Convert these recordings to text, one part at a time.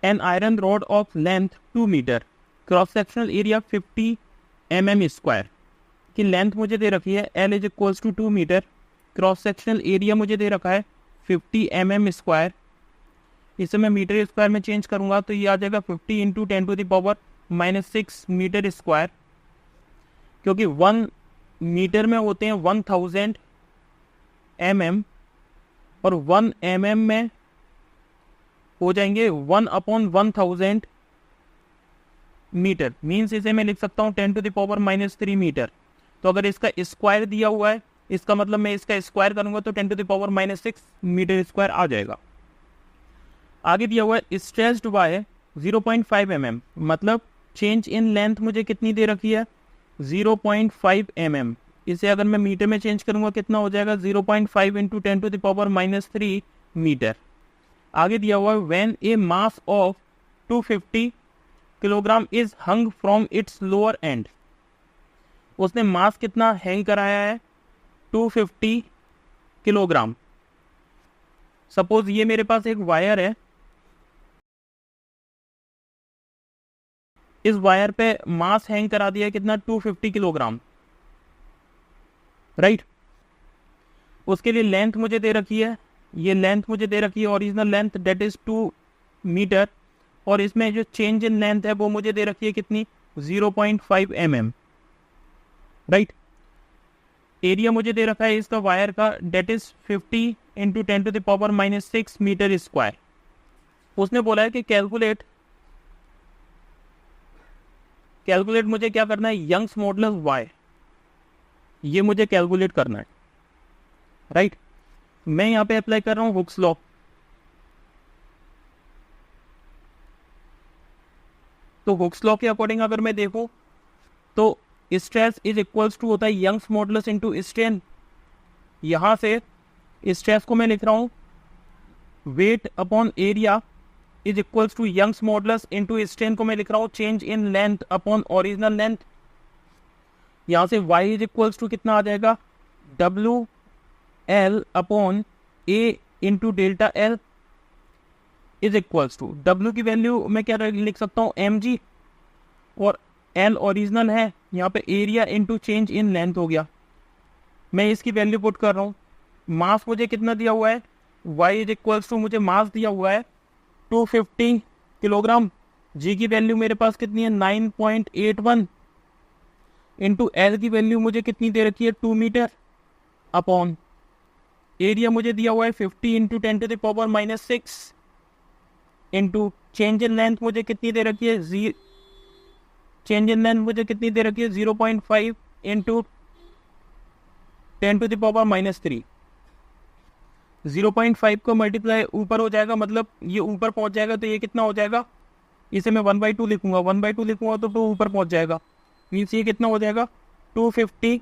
N iron rod of length 2 metre, cross sectional area 50 mm square की length मुझे दे रखी है, L is equals to 2 metre, cross sectional area मुझे दे रखा है 50 mm स्क्वायर। इसे मैं मीटर स्क्वायर में चेंज करूंगा तो ये आ जाएगा 50 इंटू 10⁻⁻6 मीटर स्क्वायर, क्योंकि 1 मीटर में होते हैं 1000 mm और 1 mm में हो जाएंगे 1/1000 मीटर। मीन्स इसे मैं लिख सकता हूँ 10⁻³ मीटर। तो अगर इसका स्क्वायर दिया हुआ है, इसका मतलब मैं इसका स्क्वायर करूंगा तो 10⁻⁻6 मीटर स्क्वायर आ जाएगा। आगे दिया हुआ है स्ट्रेस्ड बाय 0.5 mm, मतलब चेंज इन लेंथ मुझे कितनी दे रखी है 0.5 mm। इसे अगर मैं मीटर में चेंज करूंगा कितना हो जाएगा 0.5 इंटू 10⁻³ मीटर। आगे दिया हुआ है when A mass of 250 kilogram is hung from its lower and, उसने मास कितना हैंग कराया है 250 किलोग्राम। सपोज ये मेरे पास एक वायर है, इस वायर पे मास हैंग करा दिया है कितना 250 किलोग्राम, राइट। उसके लिए लेंथ मुझे दे रखी है, ये लेंथ मुझे दे रखी है original length that is 2 metre, और इसमें जो चेंज इन लेंथ है वो मुझे दे रखी है कितनी 0.5 mm, राइट। एरिया मुझे दे रखा है इसका वायर का that is 50 into 10⁻⁻6 metre square. उसने बोला है कि कैलकुलेट मुझे क्या करना है यंग्स मॉडुलस वाई, ये मुझे कैलकुलेट करना है, राइट। मैं यहां पे अप्लाई कर रहा हूं हुक्स लॉ। तो हुक्स लॉ के अकॉर्डिंग अगर मैं देखूं तो स्ट्रेस इज इक्वल्स टू होता है यंग्स मॉडुलस इनटू स्ट्रेन। यहां से स्ट्रेस को मैं लिख रहा हूं weight upon area is equals to Young's modulus into strain को मैं लिख रहा हूं change in length upon original length. यहां से y इज इक्वल्स टू कितना आ जाएगा WL upon A into delta L is equals to W की वैल्यू मैं क्या लिख सकता हूँ mg, और L ओरिजिनल है, यहाँ पे area into change in length हो गया। मैं इसकी वैल्यू पुट कर रहा हूँ। मास मुझे कितना दिया हुआ है y इज इक्वल्स टू मुझे मास दिया हुआ है 250 किलोग्राम, g की वैल्यू मेरे पास कितनी है 9.81 इंटू L की वैल्यू मुझे कितनी दे रखी है 2 मीटर, अपॉन एरिया मुझे दिया हुआ है 50 into 10⁻⁻6 into change in length मुझे कितनी दे रखी है 0.5 इंटू 10⁻⁻3। 0.5 को मल्टीप्लाई ऊपर हो जाएगा, मतलब ये ऊपर पहुंच जाएगा तो ये कितना हो जाएगा, इसे मैं 1/2 लिखूंगा, 1/2 लिखूंगा तो 2 ऊपर पहुंच जाएगा। मीन्स ये कितना हो जाएगा 250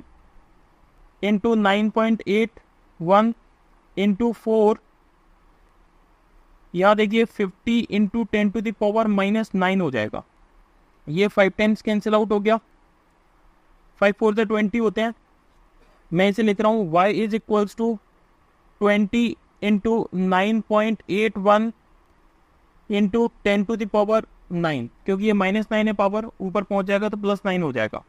इंटू 9.81 इंटू 4, यहाँ देखिए 50 इंटू 10⁻⁻9 हो जाएगा। ये 5 टाइम्स कैंसिल आउट हो गया, 5 4 से 20 होते हैं। मैं इसे लिख रहा हूँ y is equals to 20 into 9.81 into 10⁻9, क्योंकि ये -9 है पावर, ऊपर पहुंच जाएगा तो +9 हो जाएगा।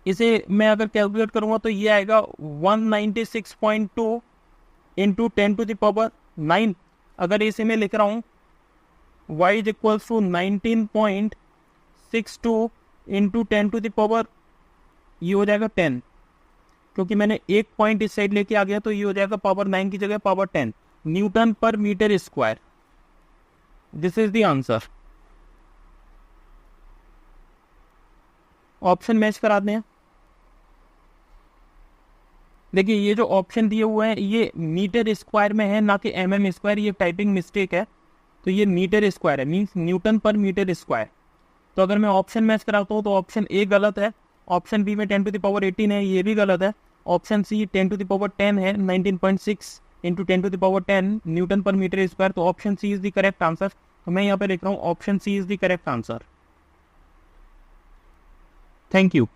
इसे मैं अगर कैलकुलेट करूंगा तो ये आएगा 196.2 इंटू 10⁻9। अगर इसे मैं लिख रहा हूँ y is equals to 19.62 into 10⁻, ये हो जाएगा 10, क्योंकि मैंने एक पॉइंट इस साइड लेके आ गया तो ये हो जाएगा पावर 9 की जगह power 10 newton per metre square. This is the answer. Option match कराते हैं। देखिए ये जो ऑप्शन दिए हुए हैं ये मीटर स्क्वायर में है, ना कि mm स्क्वायर, ये टाइपिंग मिस्टेक है। तो ये मीटर स्क्वायर है, means Newton per metre square. तो अगर मैं ऑप्शन मैच कराता हूँ तो ऑप्शन ए गलत है, ऑप्शन बी में 10⁻18 है, ये भी गलत है, ऑप्शन सी 10⁻10 है 19.6 into 10⁻10 newton per metre square. तो option C is the correct answer. तो मैं यहाँ पे लिख रहा हूँ option C is the correct answer. Thank you.